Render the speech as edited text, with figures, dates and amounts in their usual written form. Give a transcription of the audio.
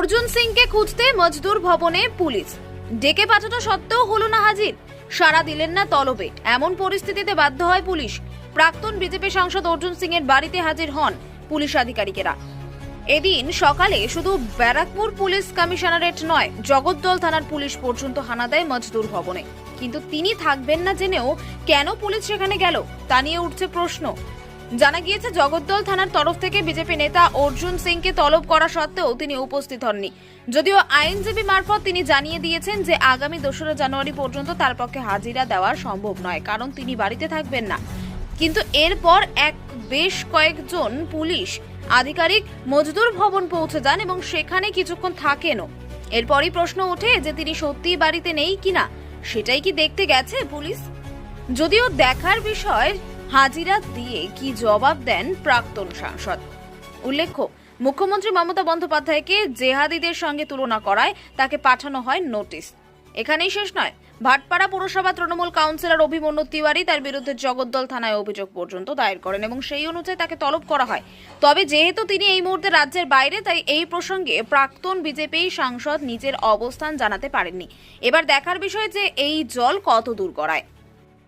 অর্জুন সিংকে খুঁজতে মজদুর ভবনে পুলিশ, ডেকে পাঠানো সত্ত্বেও হলো না হাজির, সাড়া দিলেন না তলবে। এমন পরিস্থিতিতে বাধ্য হয় পুলিশ। প্রাক্তন বিজেপি সাংসদ অর্জুন সিং এর বাড়িতে হাজির হন পুলিশ আধিকারিকেরা। এদিন সকালে শুধু ব্যারাকপুর পুলিশ কমিশনারেট নয়, জগদ্দল থানার পুলিশ পর্যন্ত হানা দেয় মজদুর ভবনে। কিন্তু তিনি থাকবেন না জেনেও কেন পুলিশ সেখানে গেল তা নিয়ে উঠছে প্রশ্ন। জানা গিয়েছে, জগদ্দল থানার তরফ থেকে বিজেপি নেতা অর্জুন সিংকে তলব করা সত্ত্বেও তিনি উপস্থিত হননি। যদিও আইনজীবী মারফত তিনি জানিয়ে দিয়েছেন যে আগামী 2রা জানুয়ারি পর্যন্ত তার পক্ষে হাজিরা দেওয়া সম্ভব নয়, কারণ তিনি বাড়িতে থাকবেন না। কিন্তু এরপর বেশ কয়েকজন পুলিশ আধিকারিক মজদুর ভবন পৌঁছে যান এবং সেখানে কিছুক্ষণ থাকেনও। এরপরই প্রশ্ন ওঠে যে তিনি সত্যিই বাড়িতে নেই কিনা, সেটাই কি দেখতে গেছে পুলিশ? যদিও দেখার বিষয়, হাজিরা দিয়ে কি জবাব দেন প্রাক্তন সাংসদ। উল্লেখ্য, মুখ্যমন্ত্রী মমতা বন্দ্যোপাধ্যায়কে জেহাদিদের সঙ্গে তুলনা করায় তাকে পাঠানো হয় নোটিশ। এখানেই শেষ নয়, ভাটপাড়া পুরসভা তৃণমূল কাউন্সিলর অভিমন্যু তিওয়ারি তার বিরুদ্ধে জগদ্দল থানায় অভিযোগ পর্যন্ত দায়ের করেন এবং সেই অনুযায়ী তাকে তলব করা হয়। তবে যেহেতু তিনি এই মুহূর্তে রাজ্যের বাইরে, তাই এই প্রসঙ্গে প্রাক্তন বিজেপি সাংসদ নিজের অবস্থান জানাতে পারেননি। এবার দেখার বিষয় যে এই জল কত দূর গড়ায়।